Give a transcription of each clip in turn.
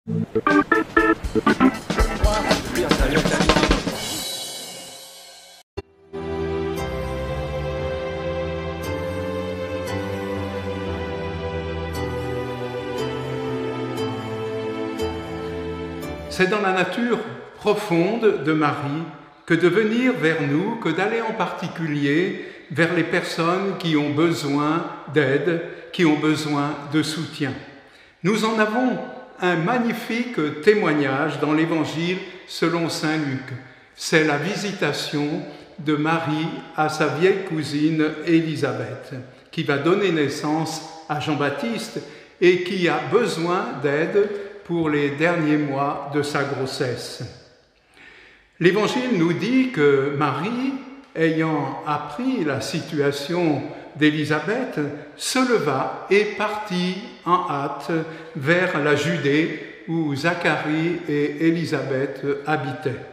C'est dans la nature profonde de Marie que de venir vers nous, que d'aller en particulier vers les personnes qui ont besoin d'aide, qui ont besoin de soutien. Nous en avons un magnifique témoignage dans l'Évangile selon saint Luc. C'est la visitation de Marie à sa vieille cousine Élisabeth, qui va donner naissance à Jean-Baptiste et qui a besoin d'aide pour les derniers mois de sa grossesse. L'Évangile nous dit que Marie, ayant appris la situation d'Élisabeth, se leva et partit en hâte vers la Judée où Zacharie et Élisabeth habitaient.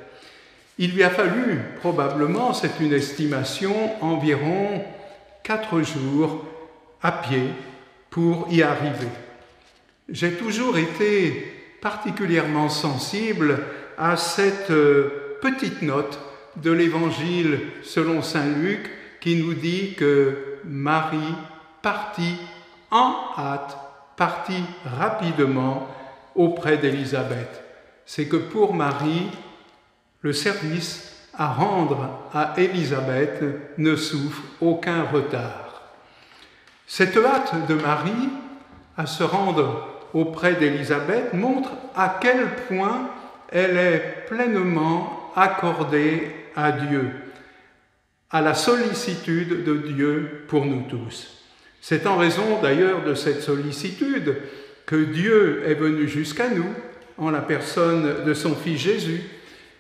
Il lui a fallu probablement, c'est une estimation, environ 4 jours à pied pour y arriver. J'ai toujours été particulièrement sensible à cette petite note de l'Évangile selon saint Luc qui nous dit que Marie partit en hâte, partit rapidement auprès d'Élisabeth. C'est que pour Marie, le service à rendre à Élisabeth ne souffre aucun retard. Cette hâte de Marie à se rendre auprès d'Élisabeth montre à quel point elle est pleinement accordée à Dieu, à la sollicitude de Dieu pour nous tous. C'est en raison d'ailleurs de cette sollicitude que Dieu est venu jusqu'à nous en la personne de son Fils Jésus.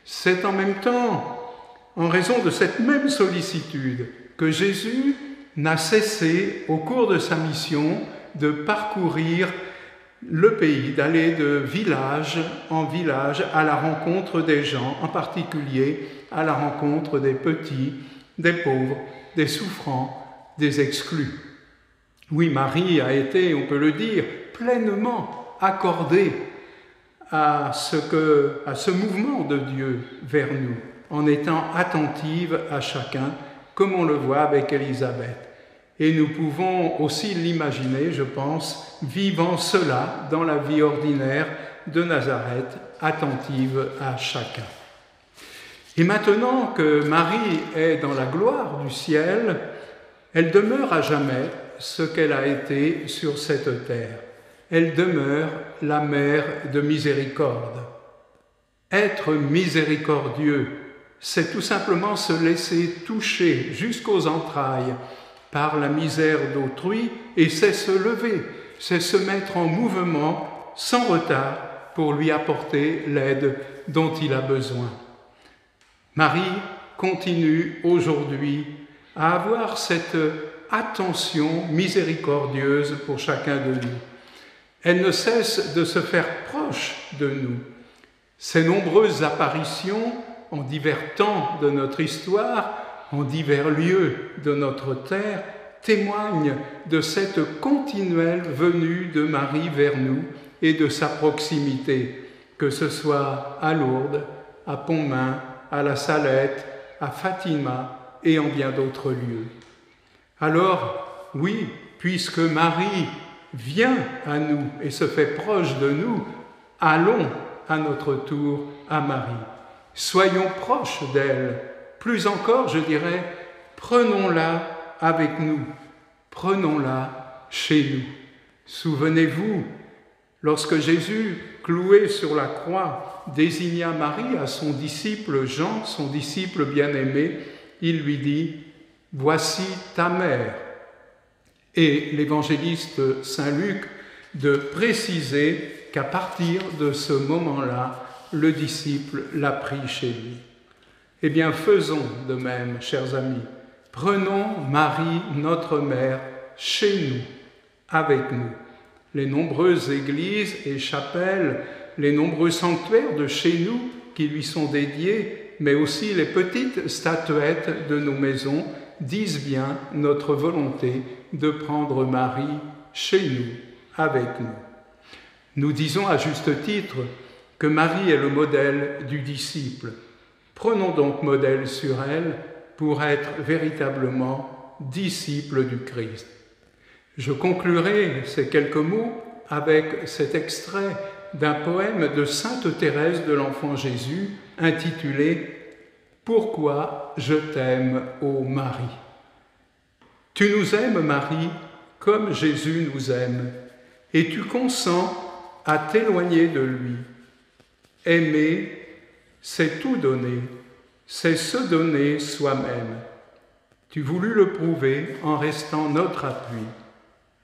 C'est en même temps en raison de cette même sollicitude que Jésus n'a cessé au cours de sa mission de parcourir le pays, d'aller de village en village à la rencontre des gens, en particulier à la rencontre des petits, des pauvres, des souffrants, des exclus. Oui, Marie a été, on peut le dire, pleinement accordée à ce mouvement de Dieu vers nous, en étant attentive à chacun, comme on le voit avec Élisabeth. Et nous pouvons aussi l'imaginer, je pense, vivant cela dans la vie ordinaire de Nazareth, attentive à chacun. Et maintenant que Marie est dans la gloire du ciel, elle demeure à jamais ce qu'elle a été sur cette terre. Elle demeure la mère de miséricorde. Être miséricordieux, c'est tout simplement se laisser toucher jusqu'aux entrailles par la misère d'autrui, et c'est se lever, c'est se mettre en mouvement sans retard pour lui apporter l'aide dont il a besoin. Marie continue aujourd'hui à avoir cette attention miséricordieuse pour chacun de nous. Elle ne cesse de se faire proche de nous. Ses nombreuses apparitions en divers temps de notre histoire, en divers lieux de notre terre, témoignent de cette continuelle venue de Marie vers nous et de sa proximité, que ce soit à Lourdes, à Pontmain, à la Salette, à Fatima et en bien d'autres lieux. Alors, oui, puisque Marie vient à nous et se fait proche de nous, allons à notre tour à Marie. Soyons proches d'elle. Plus encore, je dirais, prenons-la avec nous, prenons-la chez nous. Souvenez-vous, lorsque Jésus, cloué sur la croix, désigna Marie à son disciple Jean, son disciple bien-aimé, il lui dit « Voici ta mère ». Et l'évangéliste Saint Luc de préciser qu'à partir de ce moment-là, le disciple l'a pris chez lui. Eh bien, faisons de même, chers amis. Prenons Marie, notre mère, chez nous, avec nous. Les nombreuses églises et chapelles, les nombreux sanctuaires de chez nous qui lui sont dédiés, mais aussi les petites statuettes de nos maisons, disent bien notre volonté de prendre Marie chez nous, avec nous. Nous disons à juste titre que Marie est le modèle du disciple. Prenons donc modèle sur elle pour être véritablement disciples du Christ. Je conclurai ces quelques mots avec cet extrait d'un poème de Sainte Thérèse de l'Enfant Jésus intitulé « Pourquoi je t'aime, ô Marie ?» Tu nous aimes, Marie, comme Jésus nous aime, et tu consens à t'éloigner de lui. Aimer, c'est tout donner, c'est se donner soi-même. Tu voulus le prouver en restant notre appui.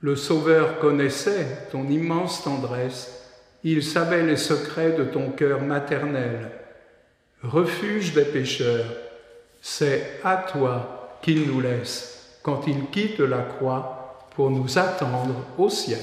Le Sauveur connaissait ton immense tendresse, il savait les secrets de ton cœur maternel. Refuge des pécheurs, c'est à toi qu'il nous laisse quand il quitte la croix pour nous attendre au ciel.